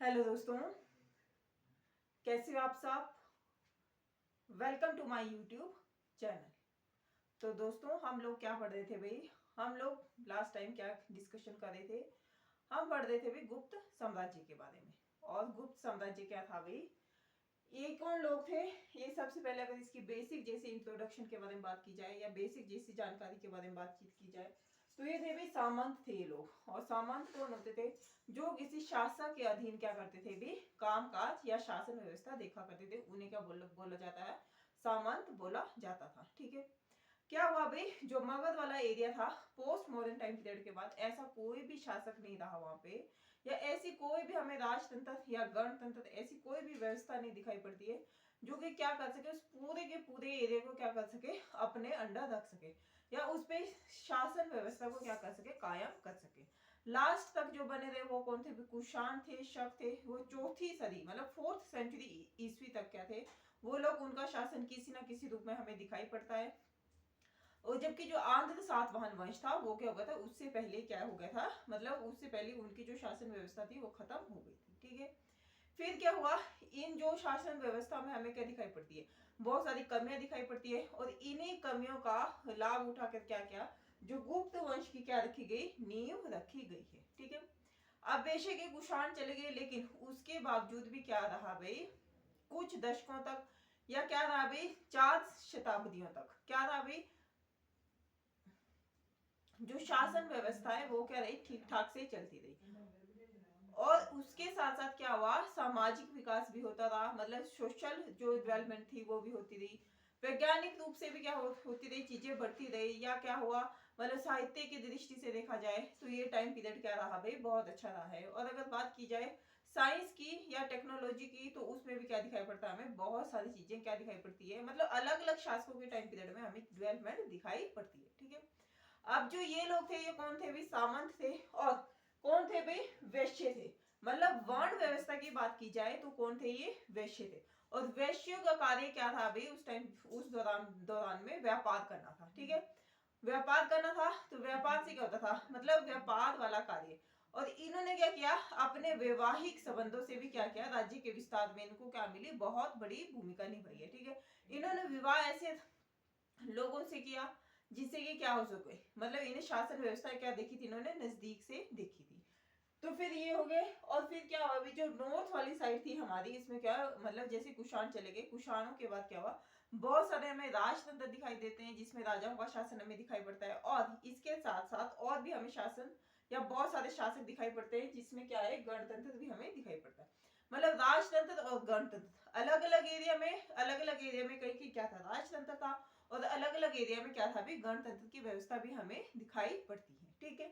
Hello दोस्तों, कैसे हो आप सब। Welcome to my YouTube channel. तो दोस्तों, हम लोग क्या पढ़ रहे थे भाई। हम लोग लास्ट टाइम क्या डिस्कशन कर रहे थे। हम पढ़ रहे थे भाई गुप्त साम्राज्य के बारे में। और गुप्त साम्राज्य क्या था भाई, ये कौन लोग थे। ये सबसे पहले अगर इसकी बेसिक जैसे इंट्रोडक्शन के बारे में बात की जाए या बेसिक जैसी जानकारी के बारे में बातचीत की जाए तो ये थे भाई सामंत थे ये लोग। और सामंत कौन होते थे, जो किसी शासक के अधीन क्या करते थे भी, काम काज या शासन व्यवस्था देखा करते थे। उन्हें क्या बोला जाता है, सामंत बोला जाता था। ठीक है। क्या हुआ भाई, जो मगध वाला एरिया था, पोस्ट मॉडर्न टाइम पीरियड के बाद ऐसा कोई भी शासक नहीं रहा वहां पे, या ऐसी कोई भी हमें राजतंत्र या गणतंत्र ऐसी कोई भी व्यवस्था नहीं दिखाई पड़ती है जो कि क्या कर सके, उस पूरे के पूरे एरिया को क्या कर सके, अपने अंडर रख सके, या उस पे शासन व्यवस्था को क्या कर सके, कायम कर सके। लास्ट तक जो बने रहे वो कौन थे, कुषाण थे, शक थे। वो चौथी सदी मतलब 4th सेंचुरी ईस्वी तक क्या थे वो लोग, उनका शासन किसी ना किसी रूप में हमें दिखाई पड़ता है। और जबकि जो आंध्र सातवाहन वंश था वो क्या हो गया था, उससे पहले क्या हो गया था, मतलब उससे पहले उनकी जो शासन व्यवस्था थी वो खत्म हो गई थी। ठीक है। फिर क्या हुआ, इन जो शासन व्यवस्था में हमें क्या दिखाई पड़ती है, बहुत सारी कमियां दिखाई पड़ती है। और इन्हीं कमियों का लाभ उठाकर क्या क्या, जो गुप्त वंश की क्या रखी गई, नींव रखी गई है। ठीक है। अब बेशक ये कुषाण चले गए, लेकिन उसके बावजूद भी क्या रहा भाई, कुछ दशकों तक, या क्या रहा भाई, 4 शताब्दियों तक क्या रहा भाई, जो शासन व्यवस्था है वो क्या रही, ठीक ठाक से चलती रही। और उसके साथ साथ क्या हुआ, सामाजिक विकास भी होता रहा, मतलब सोशल जो डेवलपमेंट थी वो भी होती रही। वैज्ञानिक रूप से भी क्या होती रही, चीजें बढ़ती रही। या क्या हुआ, मतलब साहित्य की दृष्टि से देखा जाए तो ये टाइम पीरियड क्या रहा भाई, बहुत अच्छा रहा है। और अगर बात की जाए साइंस की या टेक्नोलॉजी की तो उसमें भी क्या दिखाई पड़ता है हमें, बहुत सारी चीजें क्या दिखाई पड़ती है, मतलब अलग अलग शासकों के टाइम पीरियड में हमें डेवलपमेंट दिखाई पड़ती है। ठीक है। अब जो ये लोग थे ये कौन थे भी, सामंत थे। और कौन थे भाई, वैश्य थे। मतलब वर्ण व्यवस्था की बात की जाए तो कौन थे, ये वैश्य थे। और वैश्यों का कार्य क्या था भाई, उस टाइम उस दौरान दौरान में व्यापार करना था। ठीक है। व्यापार करना था तो व्यापार से क्या होता था, मतलब व्यापार वाला कार्य। और इन्होंने क्या किया, अपने वैवाहिक संबंधों से भी क्या किया, राज्य के विस्तार में इनको क्या मिली, बहुत बड़ी भूमिका निभाई है। ठीक है। इन्होंने विवाह ऐसे लोगों से किया जिससे कि क्या हो सके, मतलब इन्हें शासन व्यवस्था क्या देखी थी, इन्होंने नजदीक से देखी थी। तो फिर ये हो गए। और फिर क्या हुआ, अभी जो नॉर्थ वाली साइड थी हमारी, इसमें क्या, मतलब जैसे कुषाण चले गए, कुषाणों के बाद क्या हुआ, बहुत सारे हमें राजतंत्र दिखाई देते हैं जिसमें राजाओं का शासन हमें दिखाई पड़ता है। और इसके साथ साथ और भी हमें शासन या बहुत सारे शासक दिखाई पड़ते हैं जिसमें क्या है, गणतंत्र भी हमें दिखाई पड़ता है। मतलब राजतंत्र और गणतंत्र अलग अलग एरिया में, अलग अलग एरिया में कहीं की क्या था, राजतंत्र था। और अलग अलग एरिया में क्या था भी, गणतंत्र की व्यवस्था भी हमें दिखाई पड़ती है। ठीक है।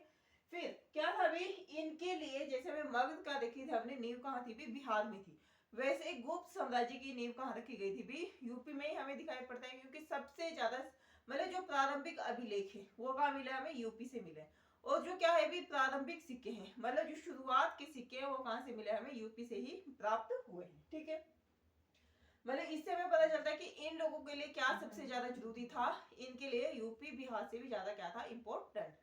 फिर क्या था भी, इनके लिए जैसे हमें मगध का देखी थी हमने, नींव कहाँ थी भी, बिहार में थी। वैसे गुप्त साम्राज्य की नींव कहाँ रखी गई थी भी, यूपी में ही हमें दिखाई पड़ता है। क्योंकि सबसे ज्यादा मतलब जो प्रारंभिक अभिलेख है वो कहाँ मिले हमें, यूपी से मिले। और जो क्या है भी, प्रारंभिक सिक्के हैं, मतलब जो शुरुआत के सिक्के हैं वो कहाँ से मिले हमें, यूपी से ही प्राप्त हुए हैं। ठीक है। मतलब इससे हमें पता चलता है कि इन लोगों के लिए क्या सबसे ज्यादा जरूरी था, इनके लिए यूपी बिहार से भी ज्यादा क्या था, इंपॉर्टेंट।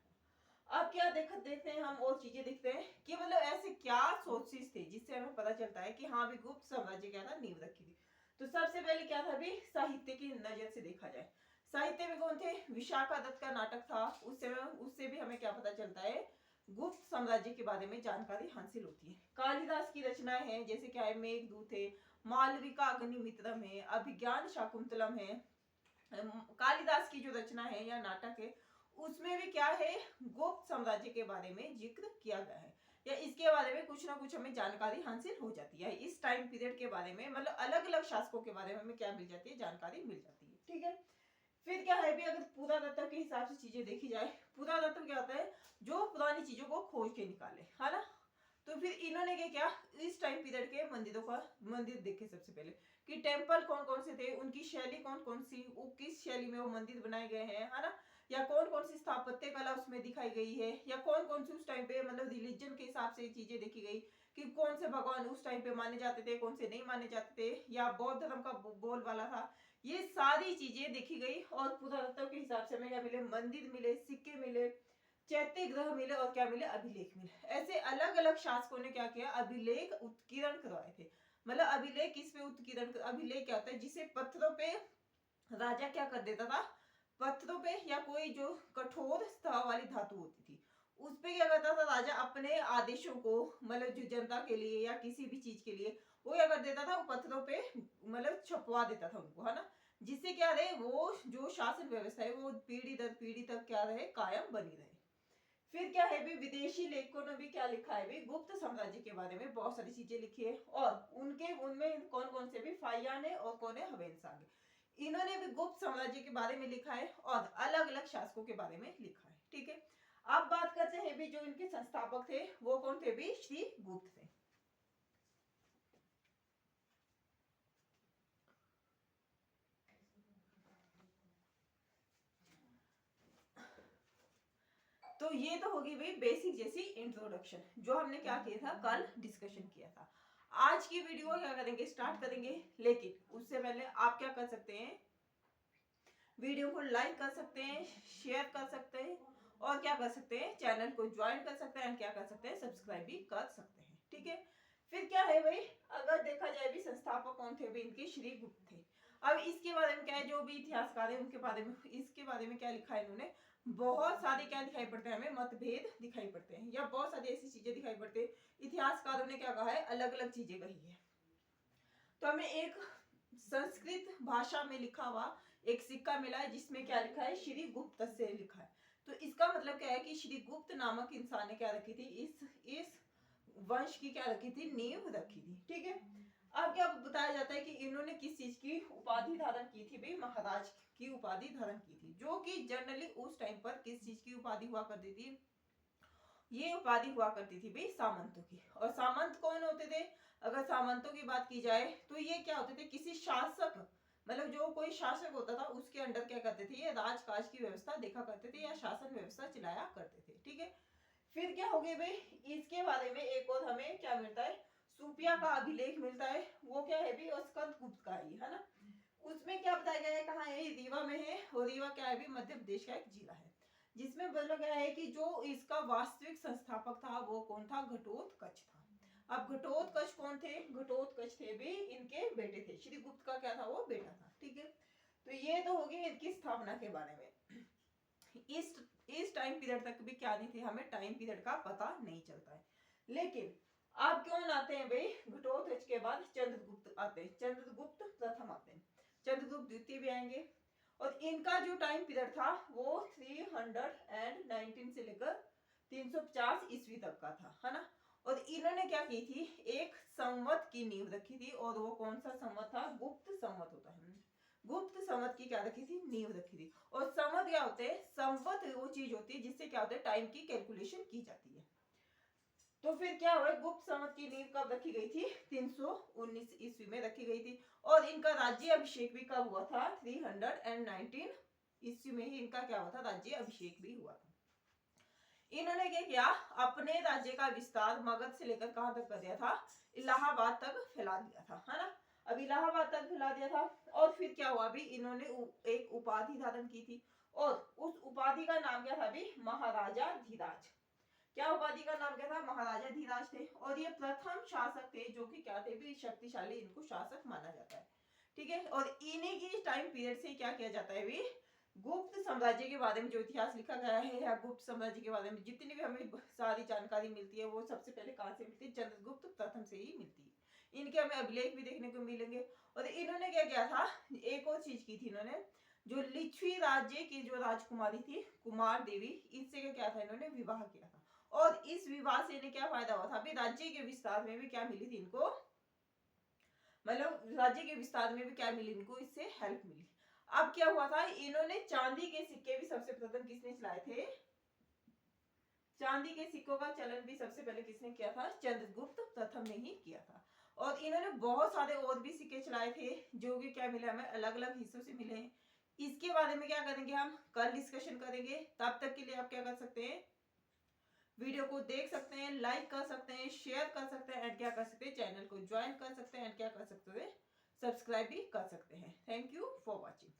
अब क्या देखते हैं हम, और चीजें देखते हैं कि मतलब ऐसे क्या सोर्सेस थे जिससे हमें पता चलता है कि हाँ भी गुप्त साम्राज्य क्या था, नींव रखी थी। तो सबसे पहले क्या था भी, साहित्य की नजर से देखा जाए, साहित्य में कौन थे, विशाखा दत्त का नाटक था। उससे भी हमें क्या पता चलता है, गुप्त साम्राज्य के बारे में जानकारी हासिल होती है। कालिदास की रचनाएं हैं, जैसे क्या है, मेघदूत है, मालविका अग्निमित्रम है, अभिज्ञान शाकुंतलम है। कालिदास की जो रचना है या नाटक है उसमें भी क्या है, गुप्त साम्राज्य के बारे में जिक्र किया गया है, या इसके बारे में कुछ ना कुछ हमें जानकारी हासिल हो जाती है। इस टाइम पीरियड के बारे में, मतलब अलग अलग शासकों के बारे में हमें क्या मिल जाती है, जानकारी मिल जाती है। ठीक है। फिर क्या है भी, अगर पुरातत्व के हिसाब से चीजें देखी जाए, पुरातत्व क्या होता है, जो पुरानी चीजों को खोज के निकाले, है ना। तो फिर इन्होंने क्या किया, इस टाइम पीरियड के मंदिरों का मंदिर देखे सबसे पहले, कि टेम्पल कौन कौन से थे, उनकी शैली कौन कौन सी, वो किस शैली में वो मंदिर बनाए गए हैं, है ना। या कौन कौन सी स्थापत्य कला उसमें दिखाई गई है, या कौन कौन सी उस टाइम पे मतलब रिलीजन के हिसाब से चीजें देखी गई, कि कौन से भगवान उस टाइम पे माने जाते थे, कौन से नहीं माने जाते थे, या बौद्ध धर्म का बोल वाला था। ये सारी चीजें देखी गई। और पुरातत्व के हिसाब से हमें क्या मिले, मंदिर मिले, सिक्के मिले, चैत्य उत्कीर्ति ग्रह मिले और क्या मिले, अभिलेख मिले। ऐसे अलग अलग शासकों ने क्या किया, अभिलेख उत्कीर्ण करवाए थे। मतलब अभिलेख किस पे उत्कीर्ण, अभिलेख क्या होता है, जिसे पत्थरों पे राजा क्या कर देता था, पत्थरों पे या कोई जो कठोर स्त्राव वाली धातु होती थी उस पे क्या करता था राजा, अपने आदेशों को मतलब जो जनता के लिए या किसी भी चीज के लिए वो क्या कर देता था, वो पत्थरों पे मतलब छपवा देता था उनको, है ना, जिससे क्या रहे, वो जो शासन व्यवस्था है वो पीढ़ी दर पीढ़ी तक क्या रहे, कायम बनी रहे। फिर क्या है भी, विदेशी लेखकों ने भी क्या लिखा है भी, गुप्त साम्राज्य के बारे में बहुत सारी चीजें लिखी है, और उनके उनमें कौन कौन से भी, फाहियान है और कौन है, हवेनसांग। इन्होंने भी गुप्त साम्राज्य के बारे में लिखा है और अलग अलग शासकों के बारे में लिखा है। ठीक है, अब बात करते हैं भी जो इनके संस्थापक थे वो कौन थे भी, श्री गुप्त थे। तो ये तो होगी भाई बेसिक जैसी इंट्रोडक्शन जो हमने क्या किया था, कल डिस्कशन किया था। आज की वीडियो क्या करेंगे, स्टार्ट करेंगे, लेकिन उससे पहले आप क्या कर सकते हैं, वीडियो को लाइक कर सकते हैं, शेयर कर सकते हैं, और क्या कर सकते हैं, चैनल को ज्वाइन कर सकते हैं, क्या कर सकते हैं, सब्सक्राइब भी कर सकते हैं। ठीक है, फिर क्या है भाई, अगर देखा जाए भी संस्थापक कौन थे भी इनके, श्री गुप्त थे। अब इसके बारे में क्या है, जो भी इतिहासकार है उनके बारे में, इसके बारे में क्या लिखा है इन्होंने, बहुत सारे क्या दिखाई पड़ते हैं, हमें मतभेद दिखाई पड़ते हैं, या बहुत सारी ऐसी चीजें दिखाई पड़ती है, इतिहासकारों ने क्या कहा है, अलग अलग चीजें कही है। तो हमें एक संस्कृत भाषा में लिखा हुआ एक सिक्का मिला है जिसमें क्या लिखा है, श्री गुप्त से लिखा है। तो इसका मतलब क्या है कि श्री गुप्त नामक इंसान ने क्या रखी थी, इस वंश की क्या रखी थी, नींव रखी थी। ठीक है, अब क्या बताया जाता है कि इन्होंने किस चीज की उपाधि धारण की थी भी, महाराज की उपाधि धारण की थी, जो कि जनरली उस टाइम पर किस चीज की उपाधि हुआ करती थी, ये उपाधि हुआ करती थी भाई सामंतों की। और सामंत कौन होते थे, अगर सामंतों की बात की जाए तो ये क्या होते थे, किसी शासक, मतलब जो कोई शासक होता था उसके अंडर क्या करते थे, ये राजकाज की व्यवस्था देखा करते थे या शासन व्यवस्था चलाया करते थे। ठीक है, फिर क्या हो गया भाई, इसके बारे में एक और हमें क्या मिलता है, सुपिया का अभिलेख मिलता है, वो क्या है भी, और स्कंद गुप्त का ही है ना। उसमें क्या बताया गया है, कहाँ है, रीवा में है, और रीवा क्या है भी, मध्य प्रदेश का एक जिला है, जिसमें बोला गया है कि जो इसका वास्तविक संस्थापक था वो कौन था, घटोत्कच था। अब घटोत्कच कौन थे, घटोत्कच थे भी इनके बेटे थे, श्री गुप्त का क्या था, वो बेटा था। ठीक है, तो ये तो होगी इनकी स्थापना के बारे में। इस टाइम पीरियड तक भी क्या नहीं थे, हमें टाइम पीरियड का पता नहीं चलता है। लेकिन अब कौन आते हैं भाई, घटोत्कच के बाद चंद्रगुप्त आते हैं, चंद्रगुप्त प्रथम आते हैं, चंद्रगुप्त द्वितीय भी आएंगे, और इनका जो टाइम पीरियड था वो 319 से लेकर 350 ईस्वी तक का था, है ना। और इन्होंने क्या की थी, एक संवत की नींव रखी थी, और वो कौन सा संवत था, गुप्त संवत होता है, गुप्त संवत की क्या रखी थी, नींव रखी थी। और संवत क्या होते हैं, संवत वो चीज होती है जिससे क्या होता है, टाइम की कैलकुलेशन की जाती है। तो फिर क्या हुआ, गुप्त संवत की नींव कब रखी गई थी, 319 ईस्वी में रखी गई थी, और इनका राज्य अभिषेक भी कब हुआ था, 319 ईस्वी में ही इनका क्या हुआ था, राज्य अभिषेक भी हुआ था। इन्होंने क्या किया, अपने राज्य का विस्तार मगध से लेकर कहां तक कर दिया था, इलाहाबाद तक फैला दिया था, है ना। अब इलाहाबाद तक फैला दिया था, और फिर क्या हुआ भी, इन्होंने एक उपाधि धारण की थी, और उस उपाधि का नाम क्या था भी, महाराजा धीराज। क्या उपाधि का नाम क्या था, महाराजा धीराज थे, और ये प्रथम शासक थे जो कि क्या थे भी, शक्तिशाली, इनको शासक माना जाता है। ठीक है, और इन्हीं की टाइम पीरियड से क्या किया जाता है भी, गुप्त साम्राज्य के बारे में जो इतिहास लिखा गया है, या गुप्त साम्राज्य के बारे में जितनी भी हमें सारी जानकारी मिलती है वो सबसे पहले कहां से मिलती है, चंद्रगुप्त प्रथम से ही मिलती है। इनके हमें अभिलेख भी देखने को मिलेंगे। और इन्होंने क्या किया था, एक और चीज की थी इन्होंने, जो लिच्छवी राज्य की जो राजकुमारी थी कुमार देवी, इससे क्या था, इन्होंने विवाह किया था, और इस विवाह से इन्हें क्या फायदा हुआ था, अभी राज्य के विस्तार में भी क्या मिली थी इनको, मतलब राज्य के विस्तार में भी क्या मिली इनको, इससे हेल्प मिली। अब क्या हुआ था, इन्होंने चांदी के सिक्के भी सबसे प्रथम किसने चलाए थे, चांदी के सिक्कों का चलन भी सबसे पहले किसने किया था, चंद्रगुप्त प्रथम ने ही किया था। और इन्होंने बहुत सारे और भी सिक्के चलाए थे जो कि क्या मिले हमें, अलग अलग हिस्सों से मिले हैं। इसके बारे में क्या करेंगे, हम कल डिस्कशन करेंगे। तब तक के लिए आप क्या कर सकते हैं, वीडियो को देख सकते हैं, लाइक कर सकते हैं, शेयर कर सकते हैं, एंड क्या कर सकते हैं, चैनल को ज्वाइन कर सकते हैं, एंड क्या कर सकते हैं, सब्सक्राइब भी कर सकते हैं। Thank you for watching.